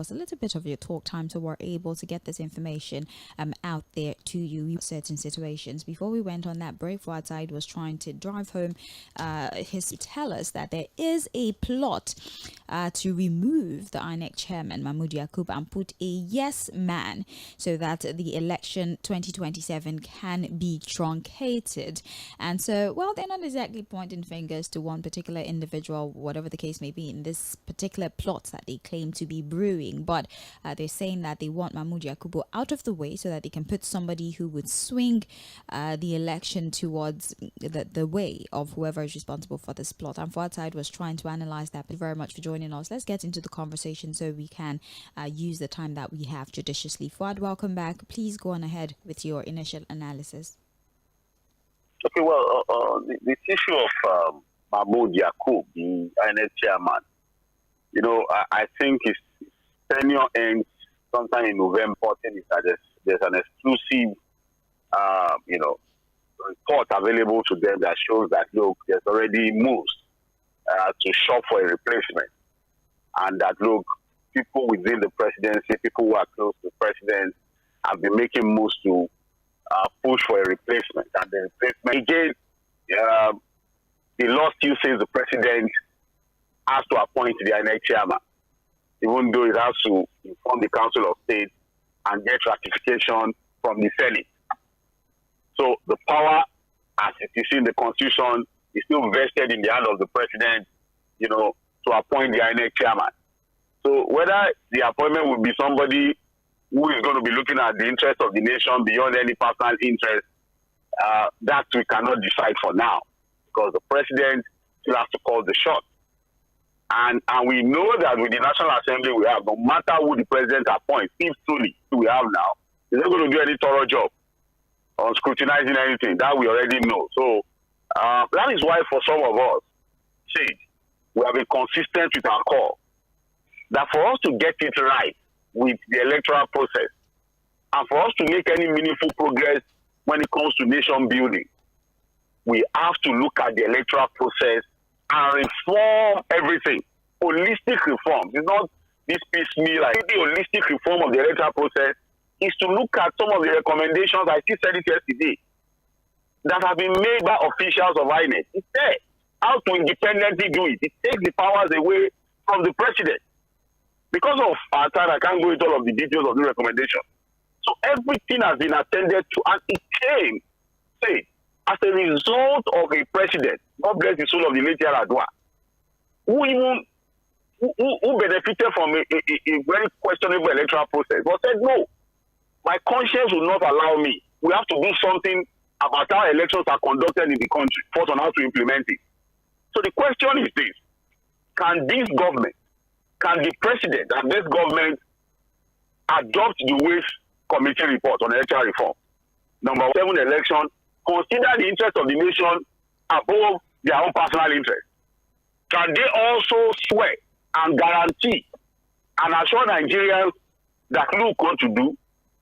us a little bit of your talk time so we're able to get this information out there to you in certain situations. Before we went on that break, Fᴏᴜᴜ was trying to drive home tell us that there is a plot to remove the INEC chairman Mahmood Yakubu and put a yes man so that the election 2027 can be truncated. And so, well, they're not exactly pointing fingers to one particular individual, whatever the case may be, in this particular plot that they claim to be brewing, but they're saying that they want Mahmood Yakubu out of the way so that they can put somebody who would swing the election towards the way of whoever is responsible for this plot. And Fᴏᴜᴜ was trying to analyze that. Thank you very much for joining us. Let's get into the conversation so we can use the time that we have judiciously. Fᴏᴜᴜ, welcome back. Please go on ahead with your initial analysis. Okay, well, this issue of Mahmood Yakubu, the INEC chairman, I think his tenure ends sometime in November 14. Is that there's an exclusive, report available to them that shows that, look, there's already moves to shop for a replacement. And that, look, people within the presidency, people who are close to the president, have been making moves to push for a replacement. And the replacement, again, the law still says the president has to appoint the INEC chairman, even though it has to inform the Council of State and get ratification from the Senate. So the power, as it is in the Constitution, is still vested in the hand of the president, to appoint the INEC chairman. So whether the appointment will be somebody who is going to be looking at the interest of the nation beyond any personal interest, that we cannot decide for now, because the president still has to call the shot. And we know that with the National Assembly we have, no matter who the president appoints, if truly we have now, he's not going to do any thorough job on scrutinizing anything. That we already know. So that is why for some of us, we have been consistent with our call that for us to get it right with the electoral process and for us to make any meaningful progress when it comes to nation building, we have to look at the electoral process and reform everything. Holistic reforms. It's not this piecemeal. The holistic reform of the electoral process is to look at some of the recommendations, I still said it yesterday, that have been made by officials of INEC. It's there. How to independently do it. It takes the powers away from the president. Because of our time, I can't go into all of the details of the recommendation. So everything has been attended to, and it came, as a result of a president, God bless the soul of the late Yar'Adua, who benefited from a very questionable electoral process, but said, no, my conscience will not allow me. We have to do something about how elections are conducted in the country, first on how to implement it. So the question is this: can this government, can the president and this government adopt the Ways Committee report on electoral reform? Number 7 election, consider the interest of the nation above their own personal interest. Can they also swear and guarantee and assure Nigerians that look what to do,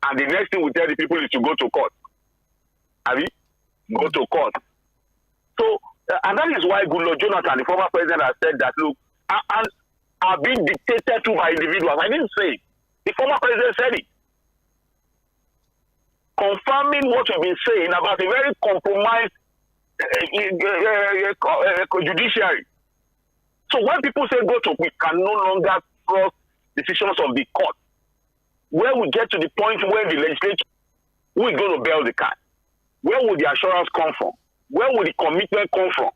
and the next thing we tell the people is to go to court? Go to court. So, and that is why Goodluck Jonathan, the former president, has said that, look, and are being dictated to by individuals. I didn't say it. The former president said it. Confirming what we've been saying about a very compromised judiciary. So when people say go to, we can no longer trust decisions of the court. When we get to the point where the legislature, who is going to bail the cat? Where will the assurance come from? Where will the commitment come from?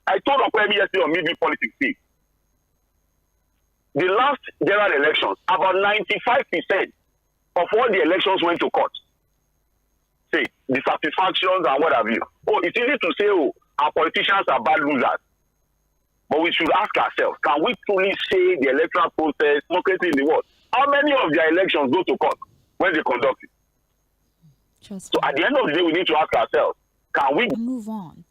I told Okwemi yesterday on Midweek Politics, the last general elections, about 95% of all the elections went to court. The satisfactions and what have you. It's easy to say, our politicians are bad losers. But we should ask ourselves, can we truly say the electoral process, democracy in the world? How many of their elections go to court when they conduct it? So at the end of the day, we need to ask ourselves, can we move on?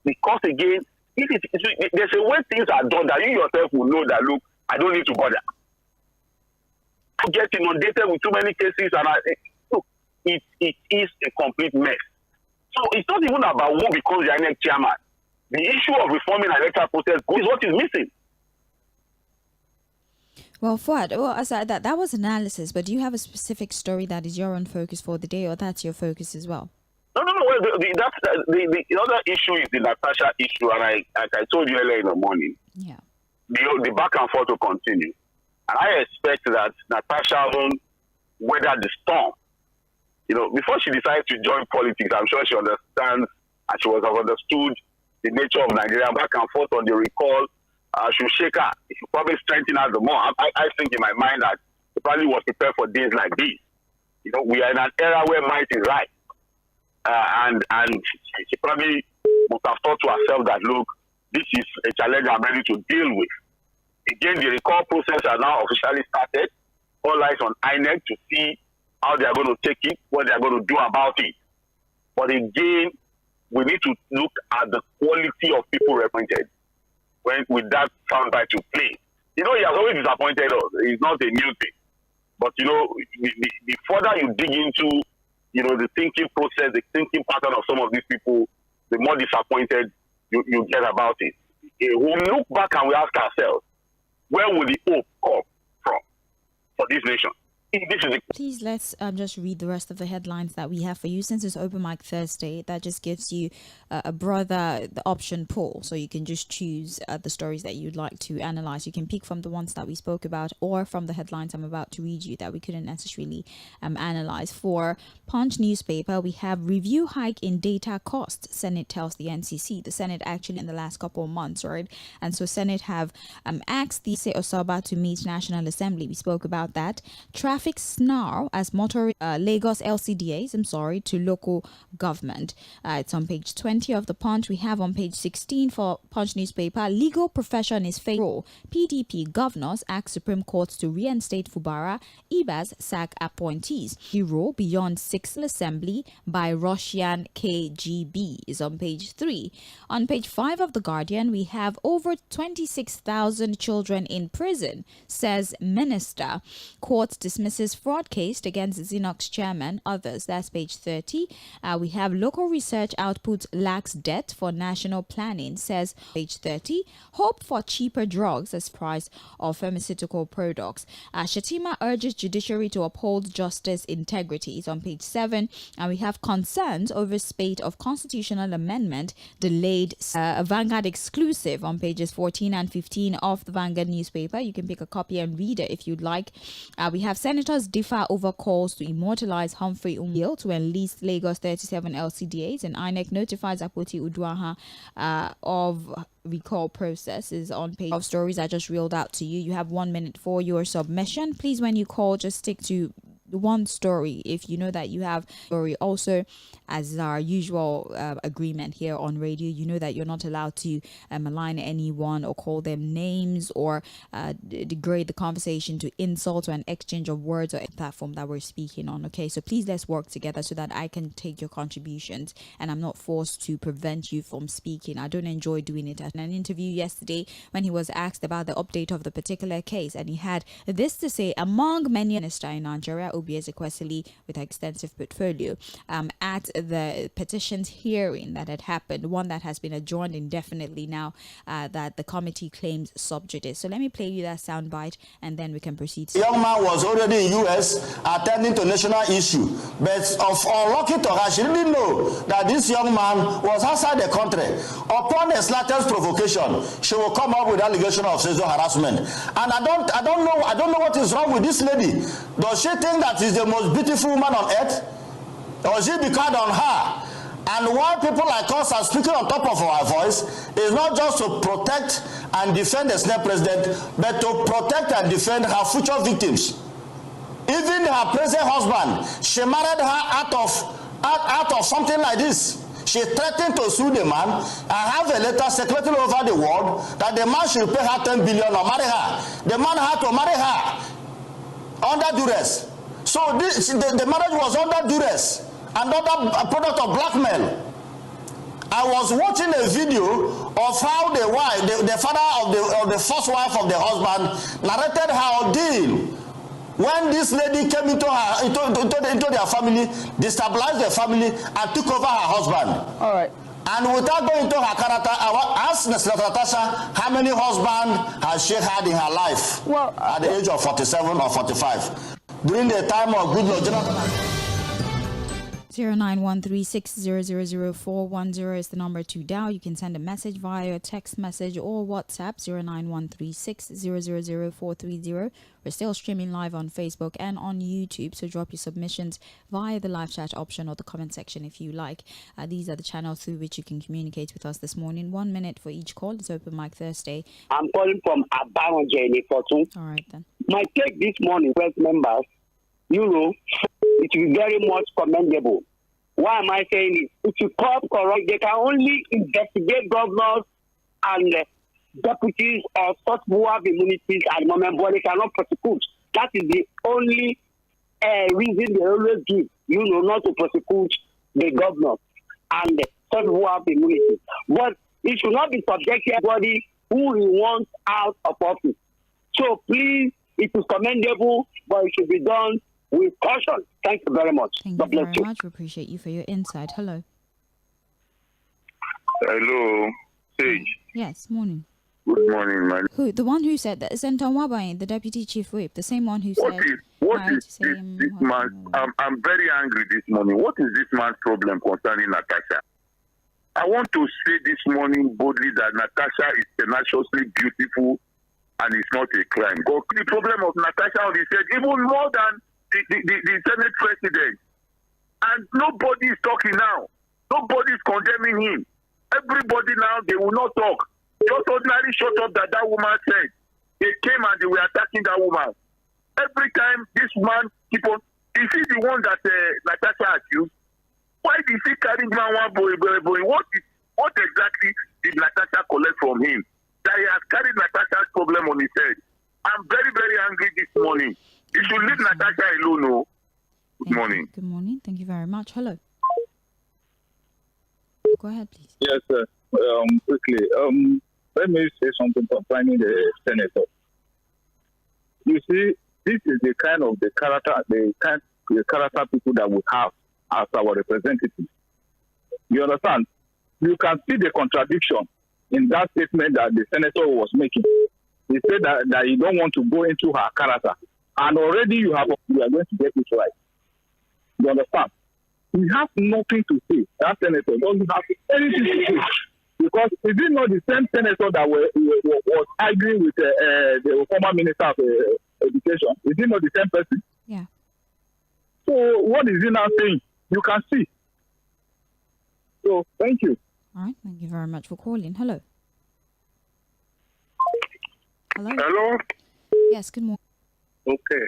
Because again, there's a way things are done that you yourself will know that, look, I don't need to bother. I get inundated with too many cases, and look, it is a complete mess. So it's not even about who becomes the INEC chairman. The issue of reforming the electoral process is what is missing. Well, Fuad, well, aside that was analysis, but do you have a specific story that is your own focus for the day, or that's your focus as well? No. Well, the other issue is the Natasha issue, and I told you earlier in the morning. Yeah. The back and forth will continue, and I expect that Natasha will weather the storm. Before she decided to join politics, I'm sure she understands and she would have understood the nature of Nigeria. Back and forth on the recall should shake her. It should probably strengthen her the more. I think in my mind that she probably was prepared for days like this. We are in an era where might is right. And she probably must have thought to herself that, look, this is a challenge I'm ready to deal with. Again, the recall process are now officially started. All eyes on INEC to see how they are going to take it, what they are going to do about it. But again, we need to look at the quality of people represented with that soundbite to play. He has always disappointed us. It's not a new thing. But, the further you dig into, the thinking process, the thinking pattern of some of these people, the more disappointed you get about it. We look back and we ask ourselves, where will the hope come from for this nation? Please let's just read the rest of the headlines that we have for you. Since it's Open Mic Thursday, that just gives you the option pool, so you can just choose the stories that you'd like to analyze. You can pick from the ones that we spoke about or from the headlines I'm about to read you that we couldn't necessarily analyze. For Punch newspaper, we have review hike in data costs. Senate tells the NCC. The Senate actually in the last couple of months, right? And so Senate have asked the Osoba to meet National Assembly. We spoke about that. Traffic snarl as motor Lagos LCDAs, to local government. It's on page 20 of the Punch. We have on page 16 for Punch newspaper, legal profession is fake. PDP governors ask Supreme Court to reinstate Fubara. IBAS sack appointees. Hero beyond 6th assembly by Russian KGB is on page 3. On page 5 of the Guardian, we have over 26,000 children in prison, says minister. Court dismisses fraud case against Xenox chairman. Others, that's page 30. We have local research output lacks debt for national planning, says page 30. Hope for cheaper drugs as price of pharmaceutical products. Shatima urges judiciary to uphold justice integrity is on page 7. And we have concerns over spate of constitutional amendment delayed. Vanguard exclusive on pages 14 and 15 of the Vanguard newspaper. You can pick a copy and read it if you'd like. We have senators differ over calls to immortalize Humphrey Umbil to enlist Lagos 37 LCDAs, and INEC notifies Apoti Uduaha of recall process is on page of stories I just reeled out to you. You have 1 minute for your submission. Please, when you call, just stick to one story if you know that you have story. Also, as our usual agreement here on radio, you know that you're not allowed to malign anyone or call them names or degrade the conversation to insult or an exchange of words or a platform that we're speaking on. Okay, so please let's work together so that I can take your contributions and I'm not forced to prevent you from speaking. I don't enjoy doing it. At an interview yesterday when he was asked about the update of the particular case, and he had this to say: among many ministers in Nigeria, Ezekwesili, with an extensive portfolio, at the petitions hearing that had happened, one that has been adjourned indefinitely now, that the committee claims sub judice. So let me play you that soundbite and then we can proceed. The young man was already in US attending to national issue, but of unlucky to her, she didn't know that this young man was outside the country. Upon the slightest provocation, she will come up with allegation of sexual harassment. And I don't know what is wrong with this lady. Does she think that is the most beautiful woman on earth? Or is it because on her? And why people like us are speaking on top of our voice is not just to protect and defend the Senate president, but to protect and defend her future victims. Even her present husband, she married her out of something like this. She threatened to sue the man. I have a letter circulating over the world that the man should pay her 10 billion or marry her. The man had to marry her under duress. So the marriage was under duress, another product of blackmail. I was watching a video of how the wife, the father of the first wife of the husband, narrated her ordeal when this lady came into their family, destabilized their family, and took over her husband. All right. And without going into her character, I will ask Natasha, how many husbands has she had in her life? Well, at the age of 47 or 45? During the time of Goodluck Jonathan. 091360000410 is the number to dial. You can send a message via text message or WhatsApp 091360000430. We're still streaming live on Facebook and on YouTube, so drop your submissions via the live chat option or the comment section if you like. These are the channels through which you can communicate with us this morning. 1 minute for each call. It's Open Mic Thursday. I'm calling from Abama Jenny Fortune. All right then. My take this morning, first members, it is very much commendable. Why am I saying it? If you curb corrupt, they can only investigate governors and deputies or such who have immunities at the moment, but they cannot prosecute. That is the only reason they always give, not to prosecute the governors and such who have immunity. But it should not be subject to everybody who he wants out of office. So please, it is commendable, but it should be done with caution. Thank you very much. Thank you very much. We appreciate you for your insight. Hello. Hello, Sage. Yes, morning. Good morning, man. Who? The one who said that is Ntamabayi, the deputy chief whip, the same one who said. What is this man? I'm very angry this morning. What is this man's problem concerning Natasha? I want to say this morning boldly that Natasha is tenaciously beautiful and it's not a crime. But the problem of Natasha, he said, even more than the Senate president. And nobody is talking now. Nobody is condemning him. Everybody now, they will not talk. Just ordinarily shut up that woman said. They came and they were attacking that woman. Every time this man keep on, is he the one that Natasha accused? Why did he carry one boy? What exactly did Natasha collect from him? That he has carried Natasha's problem on his head. I'm very, very angry this morning. You should leave Natasha alone. No. Good morning. Good morning. Thank you very much. Hello. Go ahead, please. Yes, sir. Quickly. Let me say something concerning the senator. You see, this is the kind of the character people that we have as our representatives. You understand? You can see the contradiction in that statement that the senator was making. He said that he don't want to go into her character. And already you are going to get it right. You understand? He has nothing to say. That senator doesn't have anything to say. Because is it not the same senator that was arguing with the former minister of education? Is it not the same person? Yeah. So what is he now saying? You can see. So thank you. All right. Thank you very much for calling. Hello. Hello. Hello. Yes. Good morning. Okay.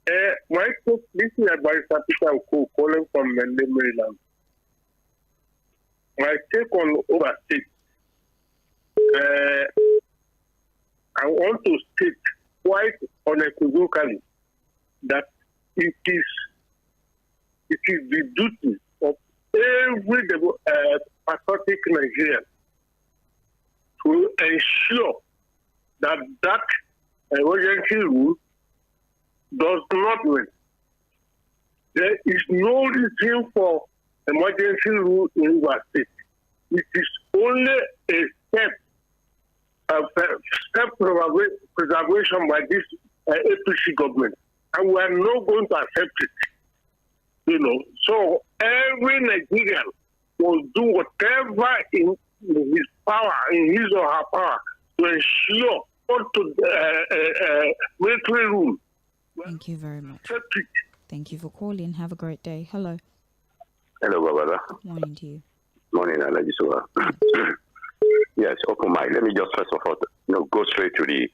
This is Barrister Peter Oku calling from Maryland. My take on overstate. I want to state quite unequivocally that it is the duty of every patriotic Nigerian to ensure that emergency rule does not win. There is no reason for emergency rule in our state. It is only a step preservation by this APC government, and we are not going to accept it. So every Nigerian will do whatever in his power, in his or her power, to ensure military rule. Thank you very much. Thank you for calling. Have a great day. Hello. Hello, brother. Good morning to you. Morning, Alajisola. Yes, open mind. Let me just first of all, go straight to the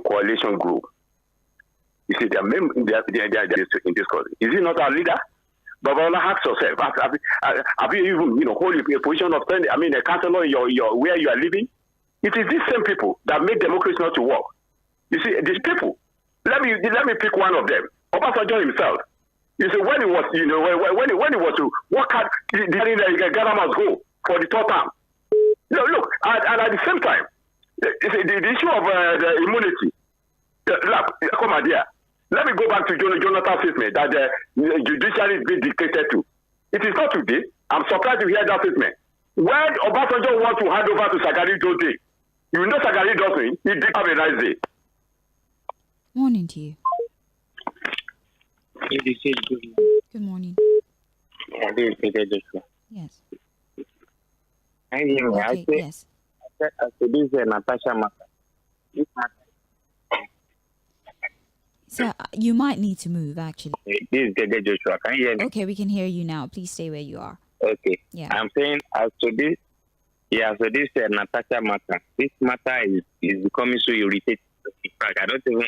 coalition group. You see, they are in this cause. Is he not our leader? But ask yourself, have you even hold a position of a councillor in where you are living? It is these same people that make democracy not to work. You see, these people. Let me pick one of them. Obasanjo himself. You see, when he was, when he was to work hard, Ghana must go for the third term. Look, and at the same time, the issue of the immunity. Come on, dear. Let me go back to Jonathan's statement that the judiciary is being dictated to. It is not today. I'm surprised to hear that statement. When Obasanjo wants to hand over to Shagari Today, you know Shagari doesn't. He did have a nice day. Morning to you. Good morning. Yes. Okay, yes. This is Natasha Maka. So you might need to move, actually. This is Gege Joshua. Can you hear me? Okay, we can hear you now. Please stay where you are. Okay. Yeah. I'm saying as to this, so this Natasha matter. This matter is becoming so irritating. In fact, I don't think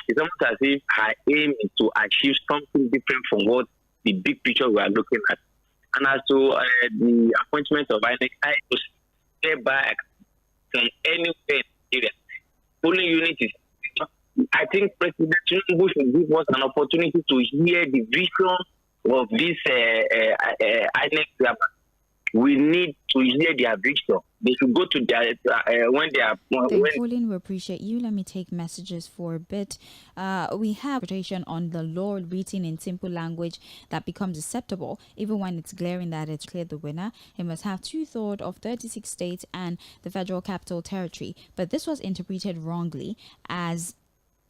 it's almost as if her aim is to achieve something different from what the big picture we are looking at. And as to the appointment of INEC, I was step back from anywhere in Nigeria. Polling unit is. I think President Tinubu should give us an opportunity to hear the vision of this INEC. We need to hear their vision. They should go to their when they are. Pauline, we appreciate you. Let me take messages for a bit. We have interpretation on the law written in simple language that becomes acceptable, even when it's glaring that it's clear the winner. It must have 2/3 of 36 states and the Federal Capital Territory. But this was interpreted wrongly as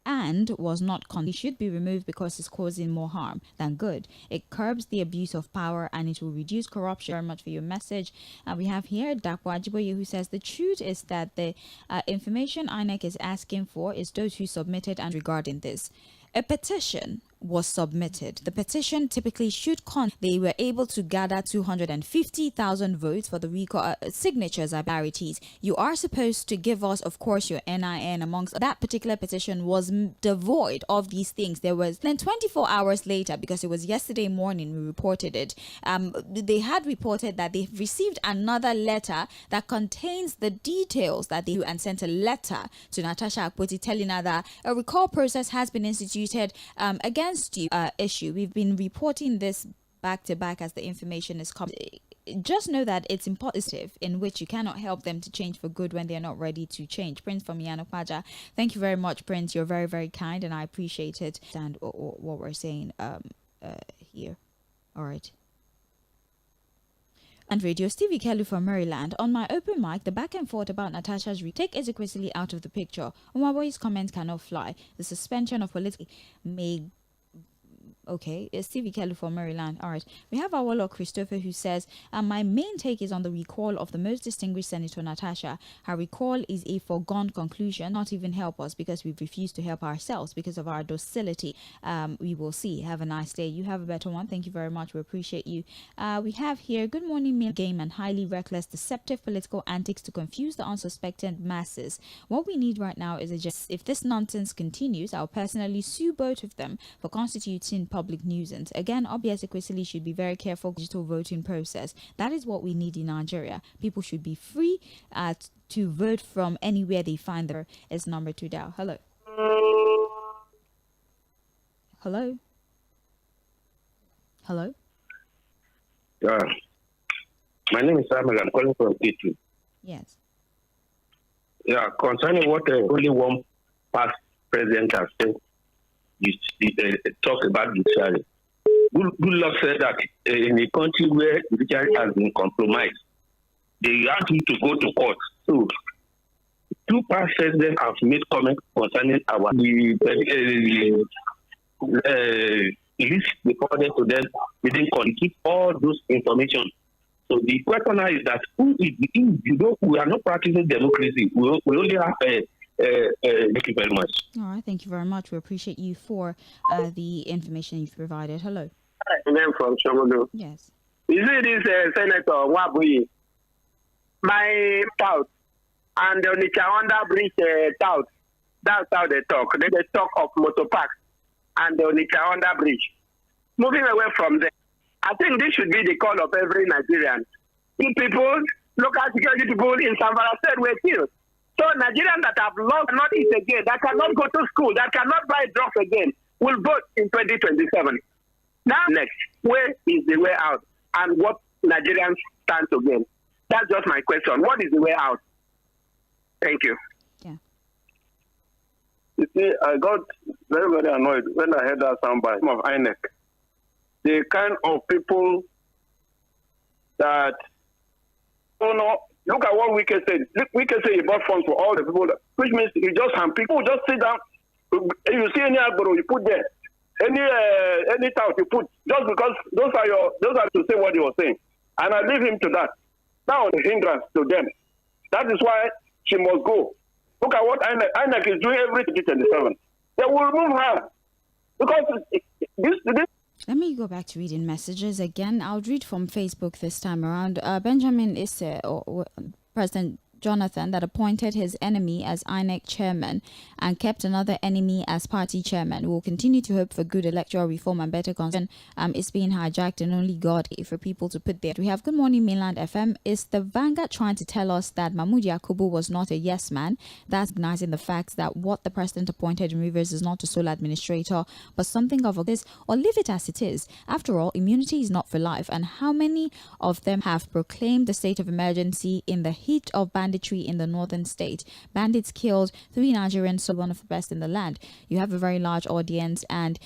and was not it should be removed because it's causing more harm than good. It curbs the abuse of power and it will reduce corruption. Very much for your message. We have here 𝐴𝐴𝐴 who says the truth is that the information INEC is asking for is those who submitted and regarding this. A petition was submitted. The petition typically should they were able to gather 250,000 votes for the recall signatures are charities. You are supposed to give us, of course, your NIN. Amongst that particular petition was devoid of these things. There was then 24 hours later, because it was yesterday morning we reported it. They had reported that they received another letter that contains the details that they do and sent a letter to Natasha Akpoti telling her that a recall process has been instituted against you issue. We've been reporting this back to back as the information is coming. Just know that it's impositive in which you cannot help them to change for good when they're not ready to change. Prince from Yanopaja, thank you very much, Prince. You're very, very kind and I appreciate it. And what we're saying here. All right. And Radio Stevie Kelly from Maryland. On my open mic, the back and forth about Natasha's take 𝐴𝐿 out of the picture. Umaboy's comments cannot fly. The suspension of political may. Okay, it's Stevie Kelly from Maryland. All right. We have our Lord Christopher who says, my main take is on the recall of the most distinguished Senator Natasha. Her recall is a foregone conclusion, not even help us because we've refused to help ourselves because of our docility. We will see. Have a nice day. You have a better one. Thank you very much. We appreciate you. We have here, good morning, game and highly reckless, deceptive political antics to confuse the unsuspecting masses. What we need right now is if this nonsense continues, I'll personally sue both of them for constituting public nuisance. Again, 𝐴𝐿 should be very careful digital voting process. That is what we need in Nigeria. People should be free to vote from anywhere they find there. It's number 2 dial. Hello. Hello. Hello. Yeah. My name is Samuel. I'm calling from T2. Yes. Yeah, concerning what only one past president has said, you talk about judiciary. Good luck said that in a country where judiciary has been compromised, they ask you to go to court. So, 2 past presidents have made comments concerning our list reported to them. They didn't keep all those information. So the question now is that we are not practicing democracy. We only have thank you very much. All right, thank you very much. We appreciate you for the information you've provided. Hello. I'm from Shomodo. Yes. Is it this Senator Wabuyi? My tout and the Onitsha Bridge tout. That's how they talk. They talk of motor parks and the Onitsha Bridge. Moving away from there, I think this should be the call of every Nigerian. People, local security people in Zamfara State were killed. So Nigerians that have lost not eat again, that cannot go to school, that cannot buy drugs again, will vote in 2027. Now, next, where is the way out? And what Nigerians stand to gain? That's just my question. What is the way out? Thank you. Yeah. You see, I got very, very annoyed when I heard that soundbite of INEC. The kind of people that, look at what we can say. Wike say he bought funds for all the people, which means you just have people just sit down. You see any agboro you put there, any tout you put, just because those are to say what he was saying, and I leave him to that. Now the hindrance to them. That is why she must go. Look at what INEC is doing every 27. They will remove her because this. Let me go back to reading messages again. I'll read from Facebook this time around. Benjamin Isse, or President Jonathan, that appointed his enemy as INEC chairman and kept another enemy as party chairman. We will continue to hope for good electoral reform and better concern. It's being hijacked and only God for people to put there. We have Good Morning Mainland FM. Is the Vanguard trying to tell us that Mahmoud Yakubu was not a yes man? That's recognizing the fact that what the president appointed in Rivers is not a sole administrator, but something of this, or leave it as it is. After all, immunity is not for life. And how many of them have proclaimed the state of emergency in the heat of banditry in the northern state? Bandits killed 3 Nigerians, so one of the best in the land. You have a very large audience, and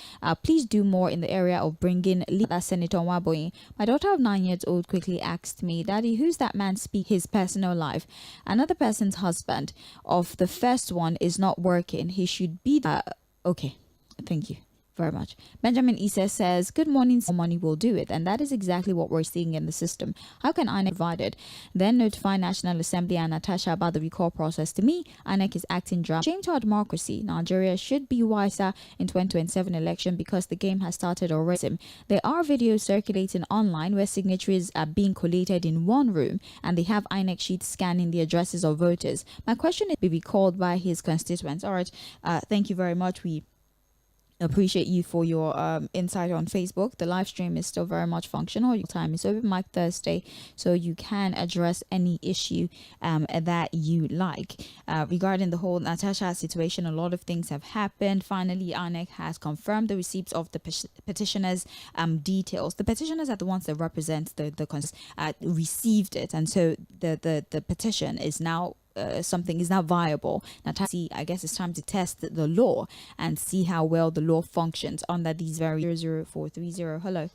please do more in the area of bringing Senator Nwaboyi. My daughter of 9 years old quickly asked me, Daddy, who's that man speak his personal life? Another person's husband of the first one is not working. He should be okay. Thank you very much. Benjamin Issa says, good morning, money will do it. And that is exactly what we're seeing in the system. How can INEC provide it? Then notify National Assembly and Natasha about the recall process. To me, INEC is acting drama. Shame to our democracy. Nigeria should be wiser in 2027 election because the game has started already. There are videos circulating online where signatories are being collated in one room and they have INEC sheets scanning the addresses of voters. My question is, be recalled by his constituents. All right. Thank you very much. We appreciate you for your insight on Facebook. The live stream is still very much functional. Your time is open mic Thursday, so you can address any issue that you like. Regarding the whole Natasha situation, a lot of things have happened. Finally, INEC has confirmed the receipts of the petitioners' details. The petitioners are the ones that represent the received it, and so the petition is now something is not viable. Now, I guess it's time to test the law and see how well the law functions under these very 00430. Hello.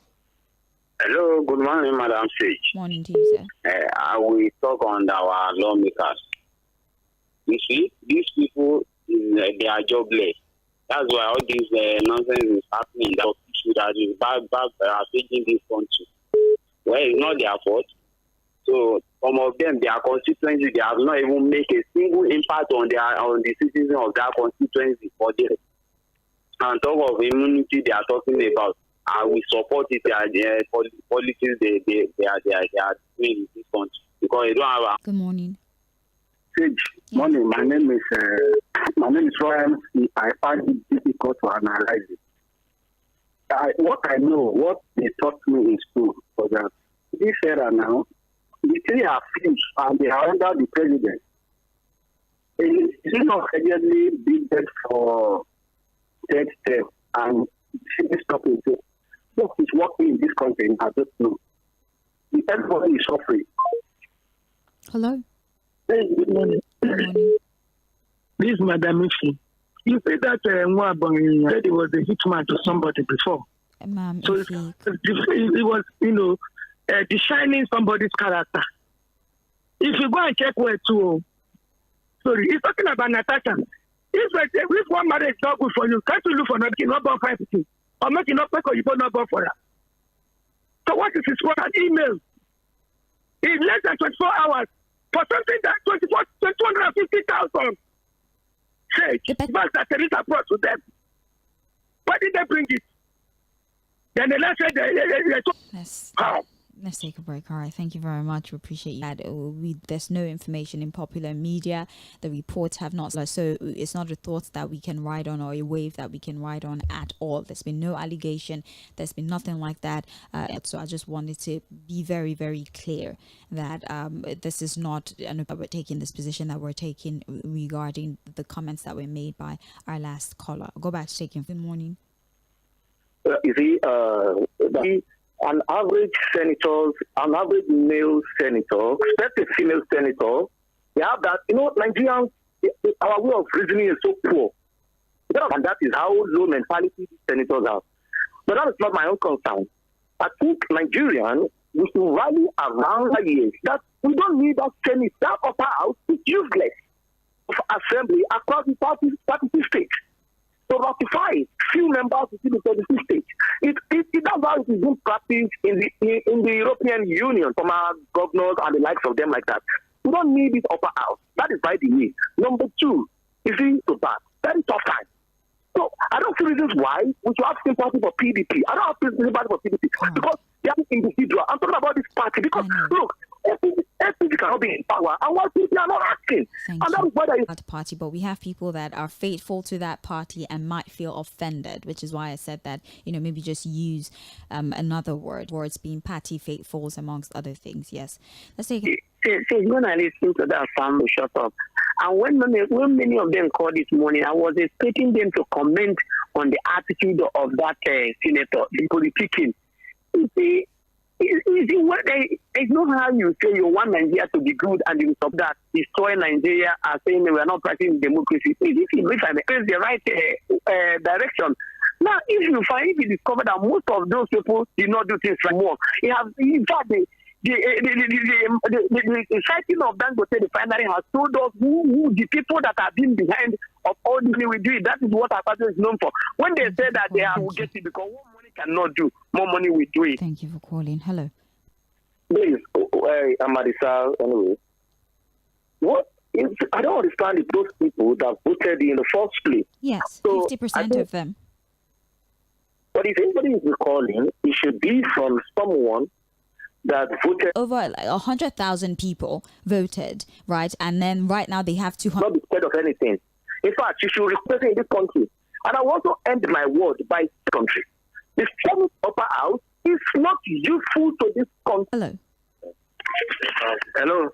Hello, good morning, Madam Sage. Morning to you, sir. I will talk on our lawmakers. You see, these people, they are jobless. That's why all this nonsense is happening. That issue that is affecting this country. Well, it's not their fault. So some of them, their constituency, they have not even made a single impact on the citizens of that constituency for them. On top of immunity, they are talking about. We support it. Policies they are doing in this country because they don't have. Good morning. Sage, morning. My name is Ryan. I find it difficult to analyze it. What I know, what they taught me in school was that this era now. The three are fused and they are under the president. It is not urgently bid for third term and this topic. What is working in this country? I don't know. Everybody is suffering. Hello. Hey, good morning. Good morning. This is Madam Ifi. You said that Nwaboyi said he was a hitman to somebody before. Ma'am, so it was, defining somebody's character. If you go and check where to, sorry, he's talking about Natasha. If one marriage is not good for you, can't you look for another not born 550 or make it not pay or you not born for that? So what is his what? An email in less than 24 hours for something that 250,000. Say, that Teresa brought to them. Why did they bring it? Then the last said Let's take a break. All right. Thank you very much. We appreciate that. There's no information in popular media. The reports have not. So it's not a thought that we can ride on or a wave that we can ride on at all. There's been no allegation. There's been nothing like that. So I just wanted to be very, very clear that this is not we're taking this position that we're taking regarding the comments that were made by our last caller. I'll go back to taking. Good morning. You see, an average male senator, except a female senator, they have that. Nigerians, our way of reasoning is so poor. And that is how low mentality these senators have. But that is not my own concern. I think Nigerians, we should rally around the years that we don't need that Senate. That upper house is useless for assembly across the 36 states. To ratify few members within the 36 states. That's how it is being practiced in the European Union from our governors and the likes of them like that. We don't need this upper house. That is by the way. Number two, you see, so bad. Very tough time. So I don't see reasons why we should have sympathy for PDP. I don't have sympathy for PDP because they are individual. I'm talking about this party because look, FPP cannot be in power, and why people are not acting. And that is why there is party, but we have people that are faithful to that party and might feel offended, which is why I said that, maybe just use another word, words being party faithfuls amongst other things. Yes, let's take it. When I listen to that family, shut up. And when many of them called this morning, I was expecting them to comment on the attitude of that senator, the politicking. You see, there's no how you say you want Nigeria to be good and you stop that, destroy Nigeria and saying we are not practicing democracy. If I may press the right direction. Now, if you discover that most of those people did not do things from work, in fact, the sighting of Dangote refinery has told us who the people that have been behind of all this we do. That is what our party is known for. When they say that they will get it because what money cannot do, more money we do it. Thank you for calling. Hello. Please, I'm Adisa anyway. I don't understand those people that voted in the first place. Yes, so 50% of them. But if anybody is recalling, it should be from someone that voted. Over 100,000 people voted, right? And then right now they have 200. Not be scared of anything. In fact, you should represent this country. And I want to end my word by this country. The Senate upper house is not useful to this country. Hello. Hello.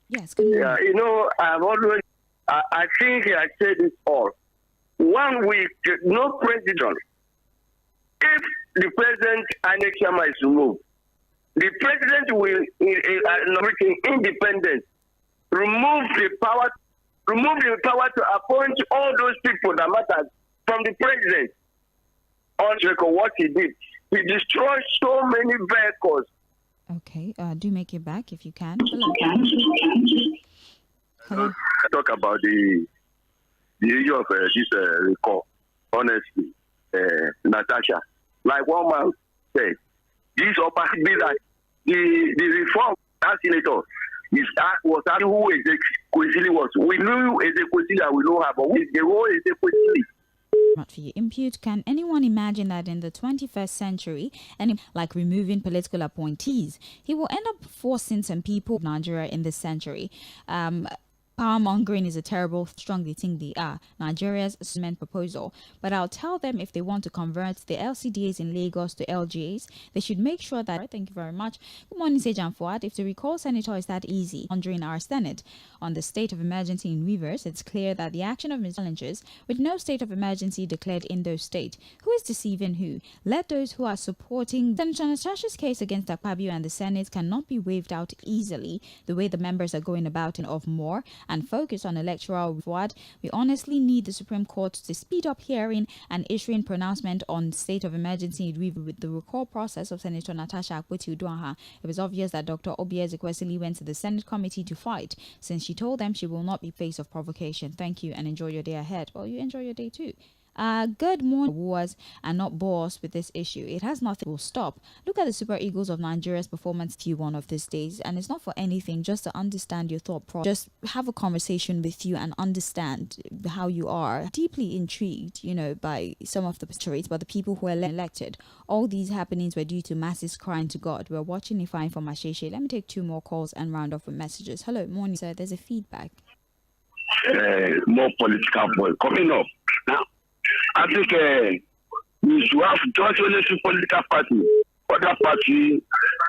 Yes. Good morning. I've always. I think I said this all. 1 week, no president. If the president and the chairman is removed, the president will nominate independent, remove the power to appoint all those people that matter from the president. On record, what he did, he destroyed so many vehicles. Okay, do make it back if you can. Hello. I talk about the issue of this recall. Honestly, Natasha, like one man said, this opportunity that the reform as senator was who ʔᴏᴜ was. We knew ʔᴏᴜ and we know her, but the whole ʔᴏᴜ. Not for you. Impute, can anyone imagine that in the 21st century, and like removing political appointees, he will end up forcing some people in Nigeria in this century? Power mongering is a terrible, strongly think they are Nigeria's cement proposal. But I'll tell them if they want to convert the LCDAs in Lagos to LGAs, they should make sure that. Thank you very much. Good morning, Sejan Fuad. If the recall senator is that easy, pondering our Senate on the state of emergency in reverse, it's clear that the action of challenges with no state of emergency declared in those states. Who is deceiving who? Let those who are supporting Senator Natasha's case against Akpabio and the Senate cannot be waved out easily the way the members are going about and of more. And focus on electoral fraud. We honestly need the Supreme Court to speed up hearing and issuing pronouncement on state of emergency with the recall process of Senator Natasha Akpoti-Uduaghan. It was obvious that Dr. Wဃᴜᴜ went to the Senate committee to fight, since she told them she will not be face of provocation. Thank you and enjoy your day ahead. Well, you enjoy your day too. Good morning, wars and not bores with this issue. It has nothing will stop. Look at the Super Eagles of Nigeria's performance Q1 of these days, and it's not for anything, just to understand your thought process. Just have a conversation with you and understand how you are. Deeply intrigued, by some of the traits, but the people who are elected. All these happenings were due to masses crying to God. We're watching a fine from Asheshe. Let me take 2 more calls and round off with messages. Hello, morning, sir. There's a feedback. More political point coming up now. I think we should have just only two political parties. Other party,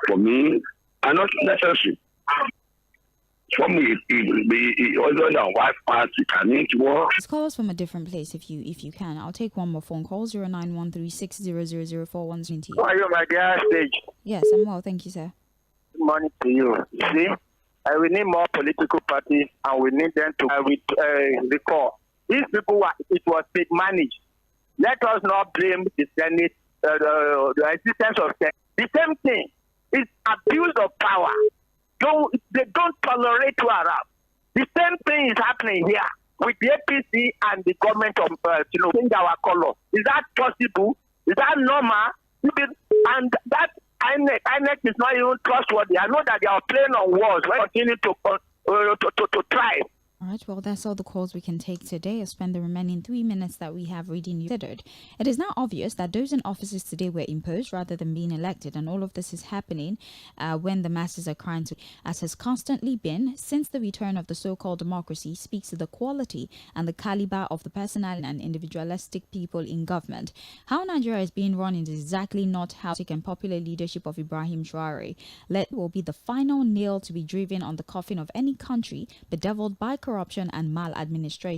for me, are not necessary. For me, it will be other than white party can it work. Let's call us from a different place if you can. I'll take one more phone call. 091360004120. How are you, my dear stage? Yes, I'm well. Thank you, sir. Good morning to you. You see, we need more political parties and we need them to recall. These people, it was managed. Let us not blame the Senate, the existence of Senate. The same thing. It's abuse of power. They don't tolerate you around. The same thing is happening here with the APC and the government of change our color. Is that possible? Is that normal? And that INEC is not even trustworthy. I know that they are playing on words. We continue to try. All right, well, that's all the calls we can take today. I'll spend the remaining 3 minutes that we have reading you considered. It is now obvious that those in offices today were imposed rather than being elected, and all of this is happening when the masses are crying to, as has constantly been since the return of the so-called democracy, speaks to the quality and the caliber of the personal and individualistic people in government. How Nigeria is being run is exactly not how and popular leadership of Ibrahim Traore will be the final nail to be driven on the coffin of any country bedeviled by corruption and maladministration.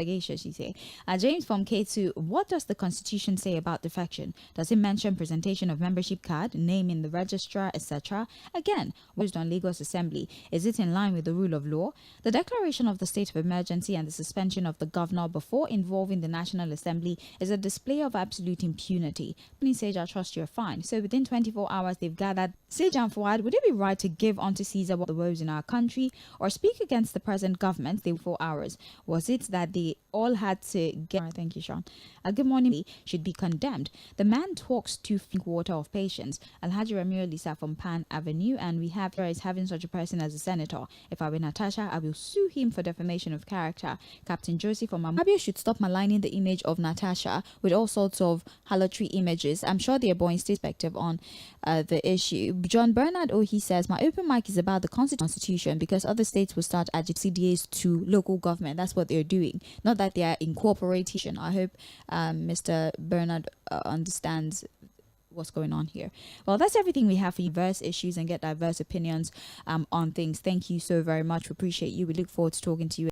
James from K2, what does the Constitution say about defection? Does it mention presentation of membership card, naming the registrar, etc.? Again, based on Lagos Assembly, is it in line with the rule of law? The declaration of the state of emergency and the suspension of the governor before involving the National Assembly is a display of absolute impunity. Please, Sage, I trust you're fine. So within 24 hours, they've gathered. Sage and Fouad, would it be right to give unto Caesar what the woes in our country or speak against the present government? They 4 hours. Was it that they all had to get? Thank you, Sean. Good morning. Should be condemned. The man talks to think water of patience. Alhaji Ramiro Lisa from Pan Avenue, and we have here is having such a person as a senator. If I were Natasha, I will sue him for defamation of character. Captain Josie from Amabia should stop maligning the image of Natasha with all sorts of halatory images. I'm sure they're boring perspective on the issue. John Bernard he says, my open mic is about the Constitution because other states will start agitating CDAs to local government. That's what they're doing, not that they are incorporation. I hope Mr. Bernard understands what's going on here. Well, that's everything we have for you. Diverse issues and get diverse opinions on things. Thank you so very much. We appreciate you. We look forward to talking to you.